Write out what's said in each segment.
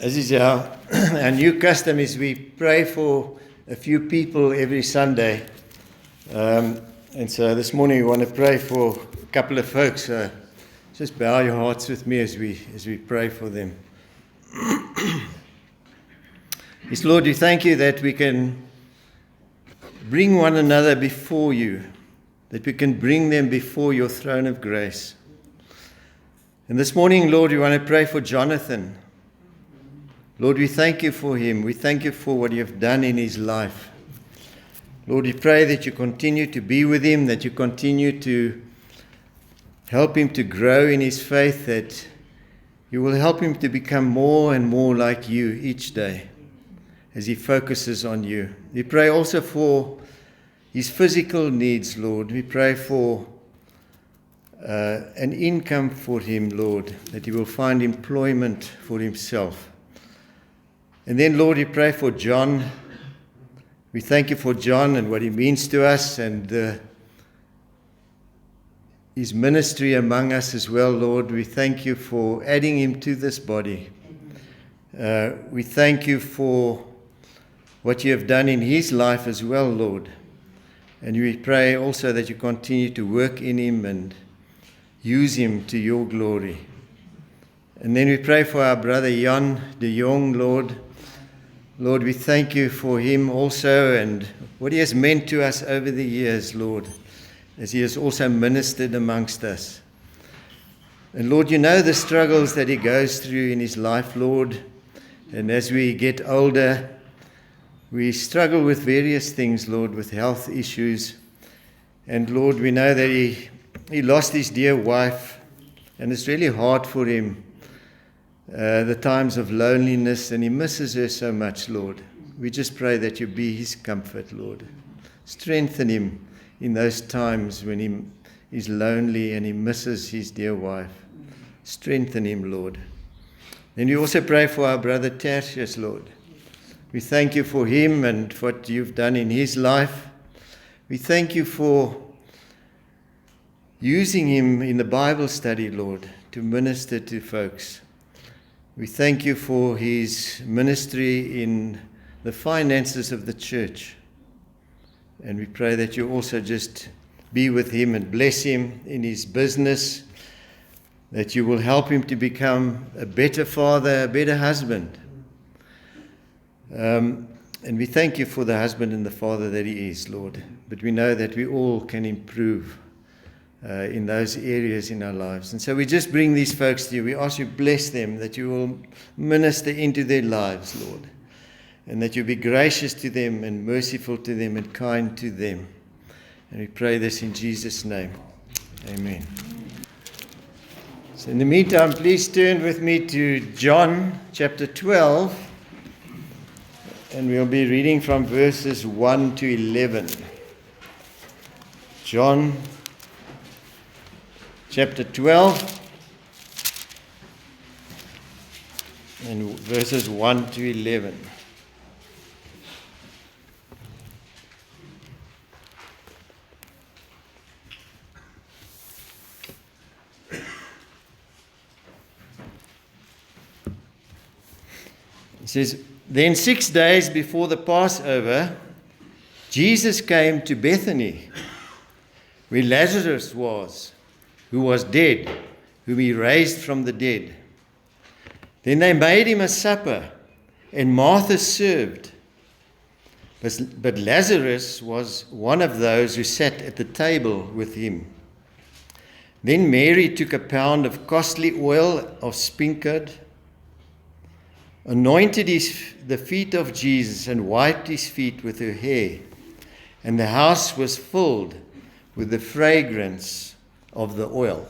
As is our new custom, is we pray for a few people every Sunday. And so this morning we want to pray for a couple of folks. Just bow your hearts with me as we pray for them. Yes, Lord, we thank you that we can bring one another before you, that we can bring them before your throne of grace. And this morning, Lord, we want to pray for Jonathan. Lord, we thank you for him. We thank you for what you have done in his life. Lord, we pray that you continue to be with him, that you continue to help him to grow in his faith, that you will help him to become more and more like you each day as he focuses on you. We pray also for his physical needs, Lord. We pray for an income for him, Lord, that he will find employment for himself. And then, Lord, we pray for John. We thank you for John and what he means to us and his ministry among us as well, Lord. We thank you for adding him to this body. We thank you for what you have done in his life as well, Lord. And we pray also that you continue to work in him and use him to your glory. And then we pray for our brother Jan de Jong, Lord. Lord, we thank you for him also and what he has meant to us over the years, Lord, as he has also ministered amongst us. And Lord, you know the struggles that he goes through in his life, Lord. And as we get older, we struggle with various things, Lord, with health issues. And Lord, we know that he lost his dear wife, and it's really hard for him. The times of loneliness, and he misses her so much, Lord. We just pray that you be his comfort, Lord. Strengthen him in those times when he is lonely and he misses his dear wife. Strengthen him, Lord. And we also pray for our brother Tertius, Lord. We thank you for him and what you've done in his life. We thank you for using him in the Bible study, Lord, to minister to folks. We thank you for his ministry in the finances of the church. And we pray that you also just be with him and bless him in his business, that you will help him to become a better father, a better husband. And we thank you for the husband and the father that he is, Lord. But we know that we all can improve in those areas in our lives. And so we just bring these folks to you. We ask you bless them, that you will minister into their lives, Lord, and that you be gracious to them and merciful to them and kind to them. And we pray this in Jesus' name. Amen. So in the meantime, please turn with me to John chapter 12, and we'll be reading from verses 1 to 11. John chapter 12 and verses 1 to 11. It says, "Then 6 days before the Passover, Jesus came to Bethany, where Lazarus was, who was dead, whom he raised from the dead. Then they made him a supper, and Martha served. But Lazarus was one of those who sat at the table with him. Then Mary took a pound of costly oil of spikenard, anointed the feet of Jesus, and wiped his feet with her hair. And the house was filled with the fragrance of the oil.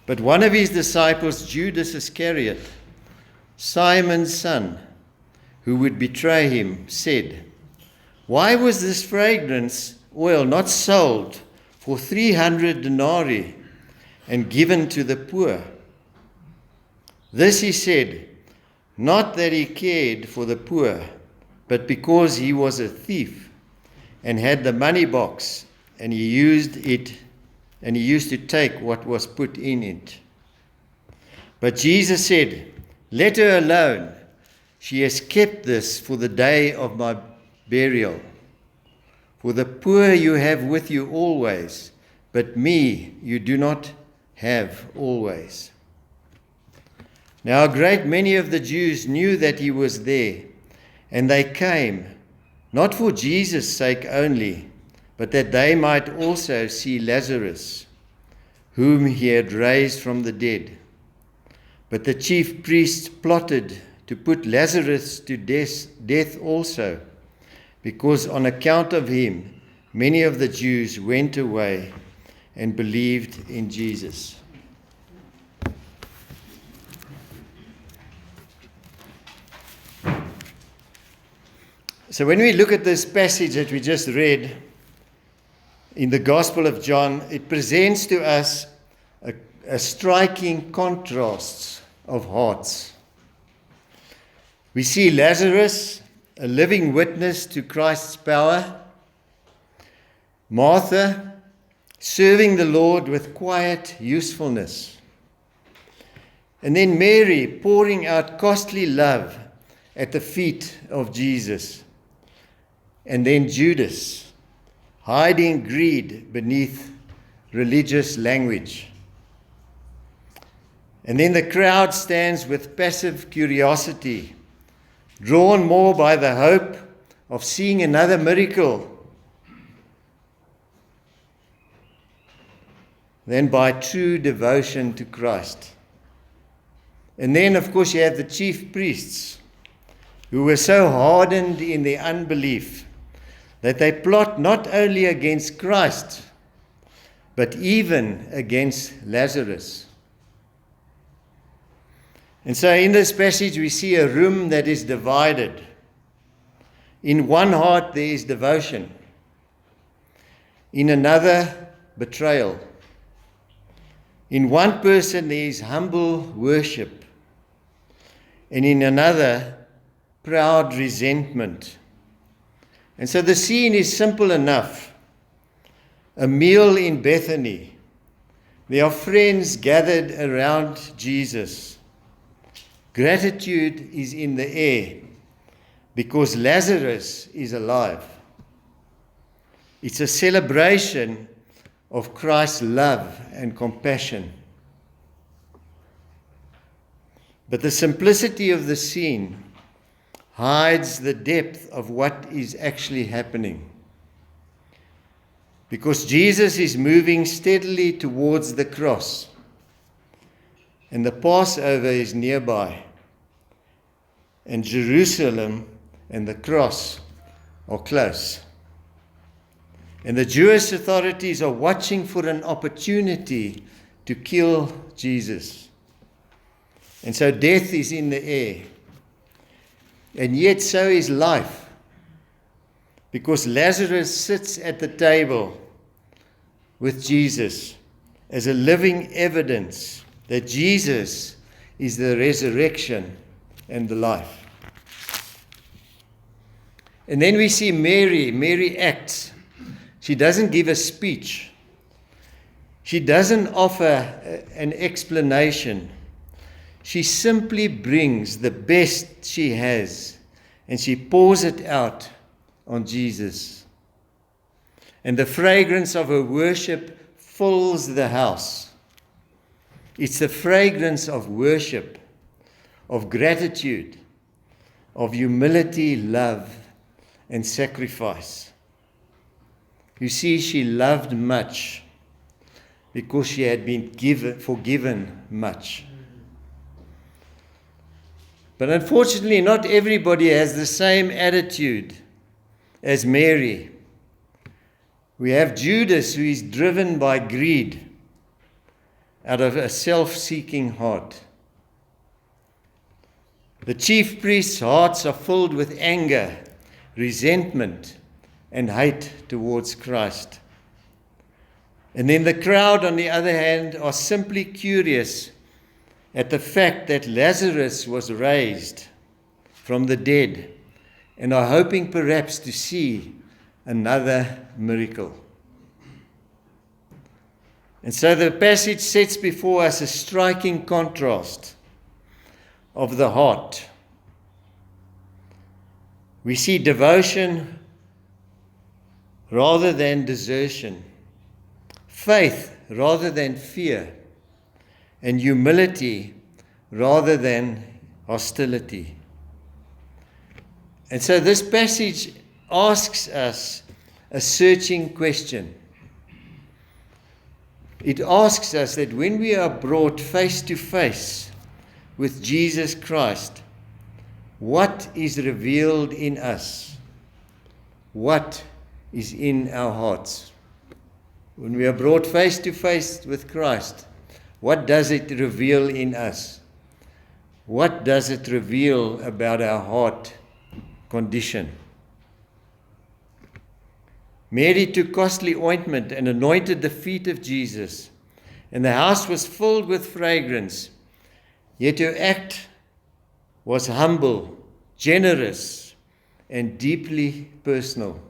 But one of his disciples, Judas Iscariot, Simon's son, who would betray him, said, 'Why was this fragrance oil not sold for 300 denarii and given to the poor?' This he said, not that he cared for the poor, but because he was a thief and had the money box, and he used to take what was put in it. But Jesus said, Let her alone. She has kept this for the day of my burial. For the poor you have with you always, but me you do not have always." Now a great many of the Jews knew that he was there, and they came, not for Jesus' sake only, but that they might also see Lazarus, whom he had raised from the dead. But the chief priests plotted to put Lazarus to death also, because on account of him many of the Jews went away and believed in Jesus. So when we look at this passage that we just read in the Gospel of John, it presents to us a striking contrast of hearts. We see Lazarus, a living witness to Christ's power. Martha, serving the Lord with quiet usefulness. And then Mary, pouring out costly love at the feet of Jesus. And then Judas, hiding greed beneath religious language. And then the crowd stands with passive curiosity, drawn more by the hope of seeing another miracle than by true devotion to Christ. And then, of course, you have the chief priests, who were so hardened in their unbelief that they plot not only against Christ, but even against Lazarus. And so in this passage we see a room that is divided. In one heart there is devotion. In another, betrayal. In one person there is humble worship. And in another, proud resentment. And so the scene is simple enough. A meal in Bethany. There are friends gathered around Jesus. Gratitude is in the air because Lazarus is alive. It's a celebration of Christ's love and compassion. But the simplicity of the scene hides the depth of what is actually happening. Because Jesus is moving steadily towards the cross, and the Passover is nearby, and Jerusalem and the cross are close. And the Jewish authorities are watching for an opportunity to kill Jesus. And so death is in the air. And yet so is life, because Lazarus sits at the table with Jesus as a living evidence that Jesus is the resurrection and the life. And then we see Mary. Mary acts. She doesn't give a speech. She doesn't offer an explanation. She simply brings the best she has and she pours it out on Jesus. And the fragrance of her worship fills the house. It's the fragrance of worship, of gratitude, of humility, love, and sacrifice. You see, she loved much because she had been forgiven much. But unfortunately, not everybody has the same attitude as Mary. We have Judas, who is driven by greed out of a self-seeking heart. The chief priests' hearts are filled with anger, resentment, and hate towards Christ. And then the crowd, on the other hand, are simply curious at the fact that Lazarus was raised from the dead and are hoping perhaps to see another miracle. And so the passage sets before us a striking contrast of the heart. We see devotion rather than desertion, faith rather than fear, and humility rather than hostility. And so this passage asks us a searching question. It asks us that when we are brought face to face with Jesus Christ, what is revealed in us? What is in our hearts? When we are brought face to face with Christ, what does it reveal in us? What does it reveal about our heart condition? Mary took costly ointment and anointed the feet of Jesus, and the house was filled with fragrance. Yet her act was humble, generous, and deeply personal.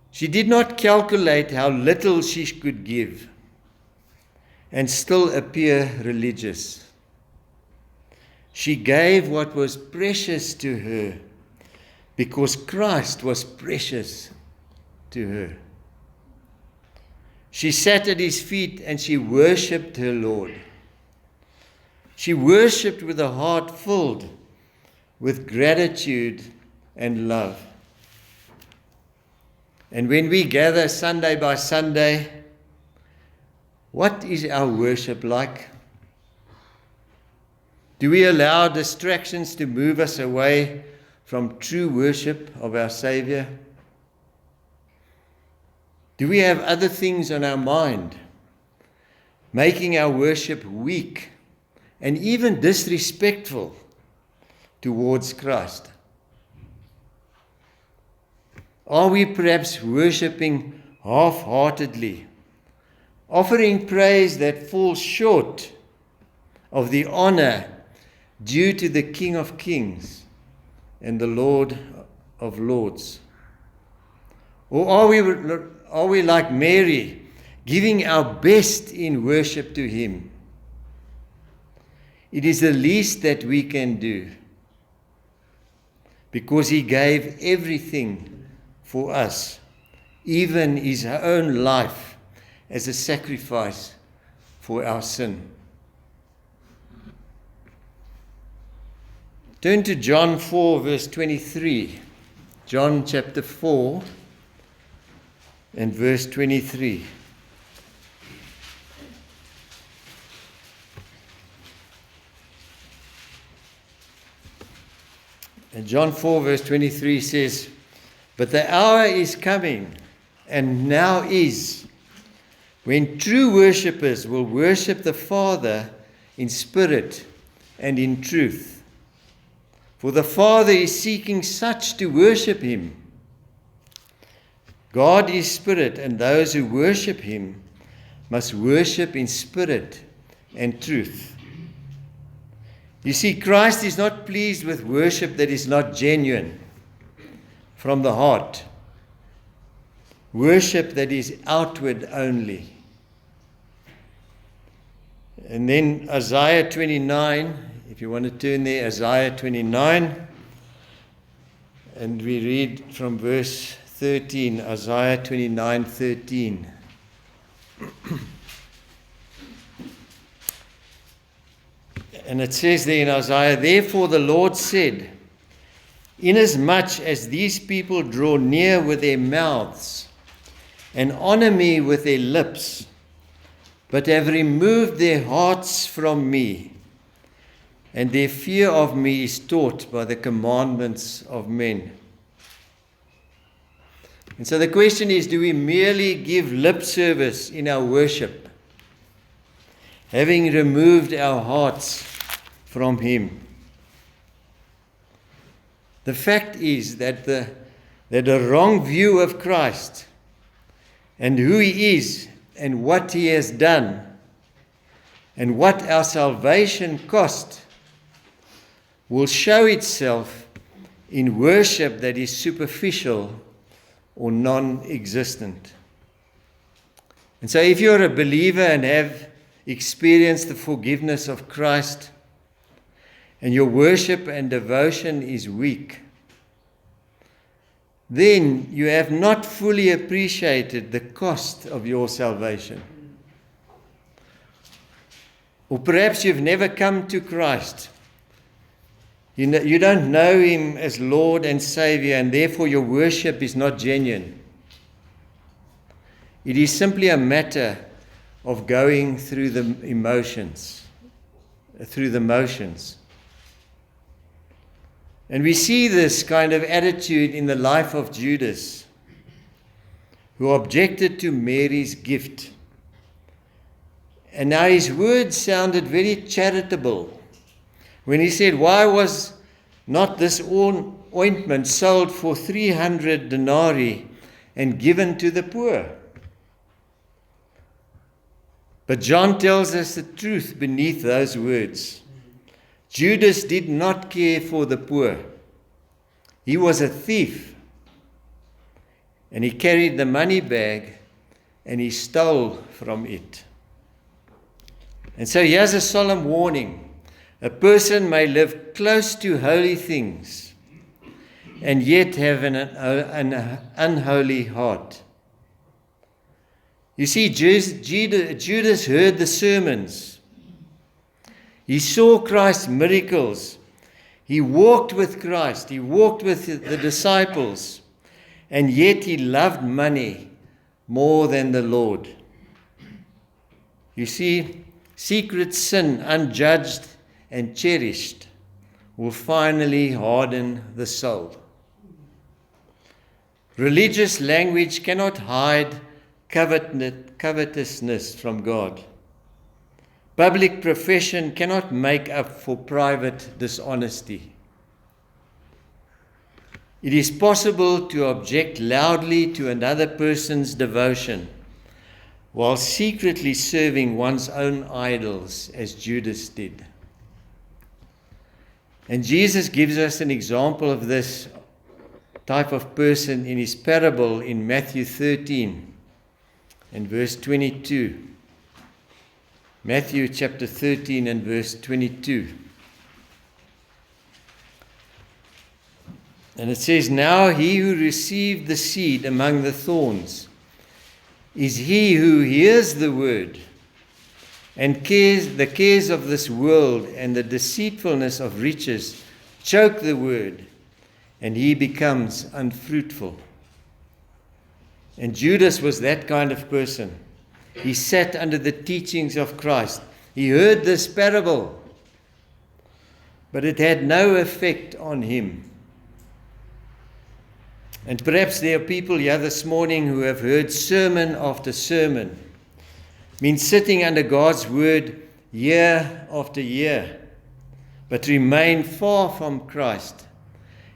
She did not calculate how little she could give and still appear religious. She gave what was precious to her because Christ was precious to her. She sat at his feet and she worshipped her Lord. She worshipped with a heart filled with gratitude and love. And when we gather Sunday by Sunday, what is our worship like? Do we allow distractions to move us away from true worship of our Savior? Do we have other things on our mind, making our worship weak and even disrespectful towards Christ? Are we perhaps worshipping half-heartedly, offering praise that falls short of the honor due to the King of Kings and the Lord of Lords? Or are we like Mary, giving our best in worship to Him? It is the least that we can do, because He gave everything for us, even His own life as a sacrifice for our sin. Turn to John 4, verse 23. John chapter 4 and verse 23. And John 4, verse 23 says, "But the hour is coming, and now is, when true worshippers will worship the Father in spirit and in truth. For the Father is seeking such to worship Him. God is spirit, and those who worship Him must worship in spirit and truth." You see, Christ is not pleased with worship that is not genuine from the heart. Worship that is outward only. And then Isaiah 29, if you want to turn there, Isaiah 29, and we read from verse 13, Isaiah 29:13. And it says there in Isaiah, "Therefore the Lord said, inasmuch as these people draw near with their mouths and honor me with their lips, but have removed their hearts from me, and their fear of me is taught by the commandments of men." And so the question is, do we merely give lip service in our worship, having removed our hearts from Him? The fact is that a wrong view of Christ and who He is and what He has done and what our salvation cost will show itself in worship that is superficial or non-existent. And so if you're a believer and have experienced the forgiveness of Christ, and your worship and devotion is weak, then you have not fully appreciated the cost of your salvation. Or perhaps you've never come to Christ. You don't know Him as Lord and Savior, and therefore your worship is not genuine. It is simply a matter of going through the motions. And we see this kind of attitude in the life of Judas, who objected to Mary's gift. And now his words sounded very charitable when he said, "Why was not this ointment sold for 300 denarii and given to the poor?" But John tells us the truth beneath those words. Judas did not care for the poor. He was a thief, and he carried the money bag and he stole from it. And so here's a solemn warning. A person may live close to holy things and yet have an unholy heart. You see, Judas heard the sermons. He saw Christ's miracles. He walked with Christ. He walked with the disciples. And yet he loved money more than the Lord. You see, secret sin, unjudged and cherished, will finally harden the soul. Religious language cannot hide covetousness from God. Public profession cannot make up for private dishonesty. It is possible to object loudly to another person's devotion while secretly serving one's own idols, as Judas did. And Jesus gives us an example of this type of person in his parable in Matthew 13 and verse 22. Matthew chapter 13 and verse 22. And it says, "Now he who received the seed among the thorns is he who hears the word, and the cares of this world and the deceitfulness of riches choke the word, and he becomes unfruitful." And Judas was that kind of person. He sat under the teachings of Christ. He heard this parable, but it had no effect on him. And perhaps there are people here this morning who have heard sermon after sermon, been sitting under God's word year after year, but remain far from Christ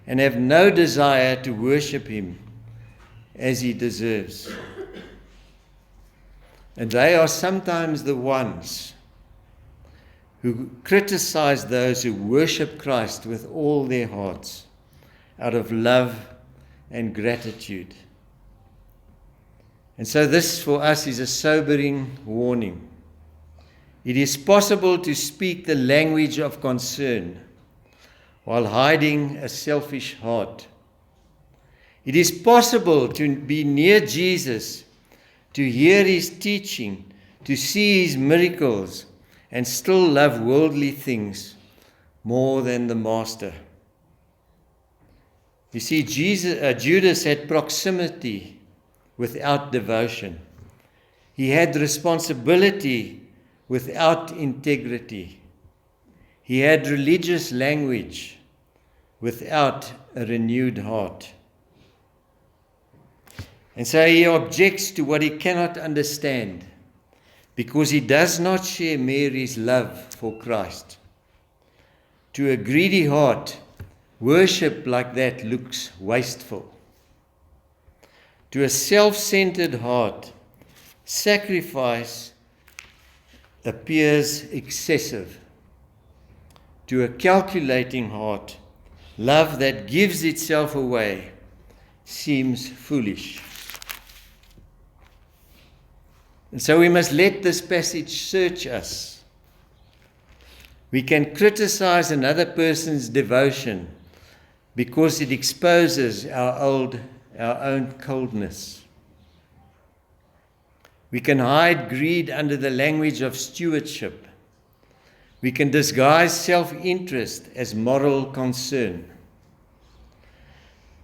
and have no desire to worship Him as He deserves. And they are sometimes the ones who criticize those who worship Christ with all their hearts out of love and gratitude. And so this for us is a sobering warning. It is possible to speak the language of concern while hiding a selfish heart. It is possible to be near Jesus, to hear His teaching, to see His miracles, and still love worldly things more than the Master. You see, Judas had proximity without devotion. He had responsibility without integrity. He had religious language without a renewed heart. And so he objects to what he cannot understand because he does not share Mary's love for Christ. To a greedy heart, worship like that looks wasteful. To a self-centered heart, sacrifice appears excessive. To a calculating heart, love that gives itself away seems foolish. And so we must let this passage search us. We can criticize another person's devotion because it exposes our own coldness. We can hide greed under the language of stewardship. We can disguise self-interest as moral concern.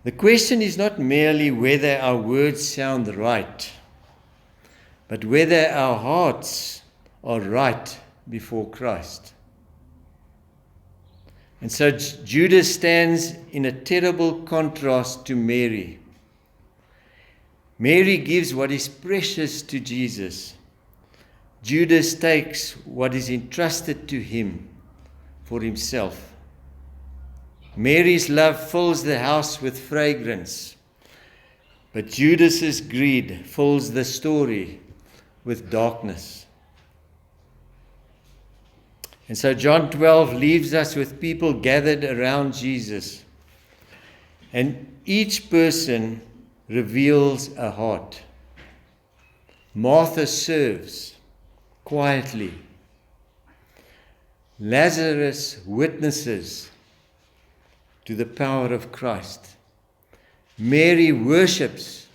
The question is not merely whether our words sound right, but whether our hearts are right before Christ. And so Judas stands in a terrible contrast to Mary. Mary gives what is precious to Jesus. Judas takes what is entrusted to him for himself. Mary's love fills the house with fragrance, but Judas's greed fills the story with darkness. And so John 12 leaves us with people gathered around Jesus, and each person reveals a heart. Martha serves quietly. Lazarus witnesses to the power of Christ. Mary worships.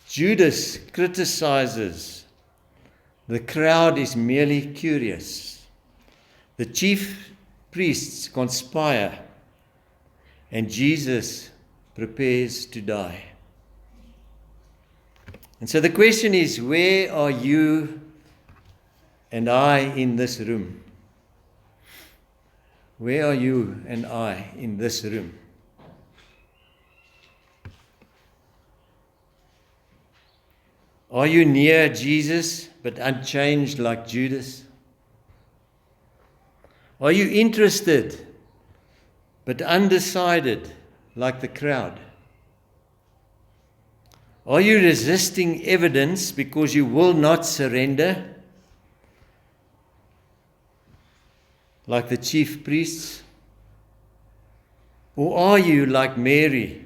Judas criticizes. The crowd is merely curious. The chief priests conspire, and Jesus prepares to die. And so the question is, where are you and I in this room? Where are you and I in this room? Are you near Jesus but unchanged like Judas? Are you interested but undecided like the crowd? Are you resisting evidence because you will not surrender like the chief priests? Or are you like Mary,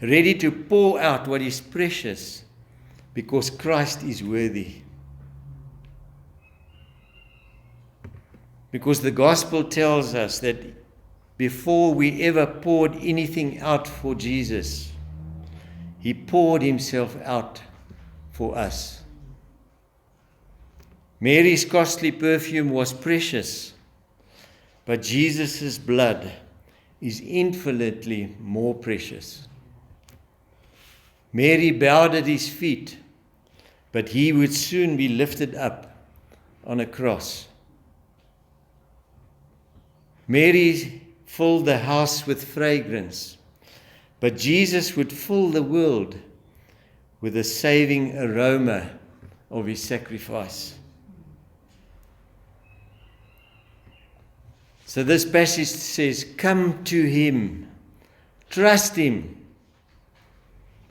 ready to pour out what is precious because Christ is worthy? Because the gospel tells us that before we ever poured anything out for Jesus, He poured Himself out for us. Mary's costly perfume was precious, but Jesus' blood is infinitely more precious. Mary bowed at His feet, but He would soon be lifted up on a cross. Mary filled the house with fragrance, but Jesus would fill the world with the saving aroma of His sacrifice. So this passage says, come to Him, trust Him,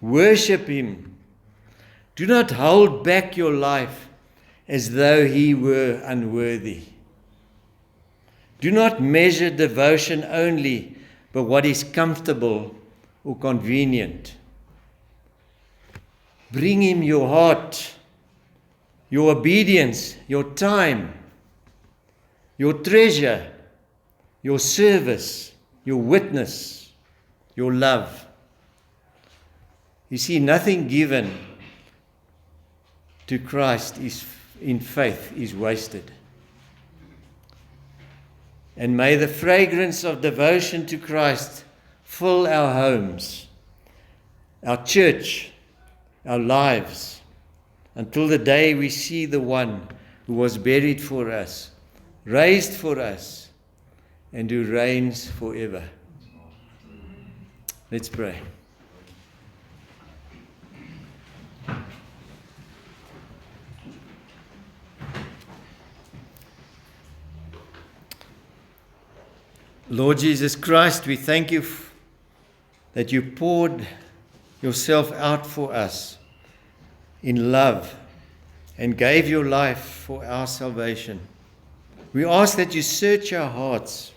worship Him. Do not hold back your life as though He were unworthy. Do not measure devotion only by what is comfortable or convenient. Bring Him your heart, your obedience, your time, your treasure, your service, your witness, your love. You see, nothing given to Christ is in faith is wasted. And may the fragrance of devotion to Christ fill our homes, our church, our lives, until the day we see the one who was buried for us, raised for us, and who reigns forever. Let's pray. Lord Jesus Christ, we thank you that you poured yourself out for us in love and gave your life for our salvation. We ask that you search our hearts,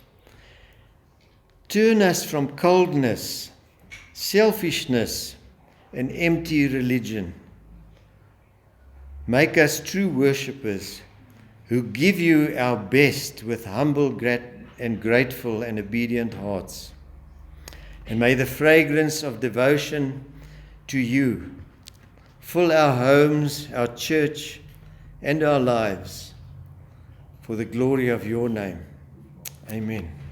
turn us from coldness, selfishness, and empty religion. Make us true worshippers who give you our best with humble and grateful and obedient hearts. And may the fragrance of devotion to you fill our homes, our church, and our lives for the glory of your name. Amen.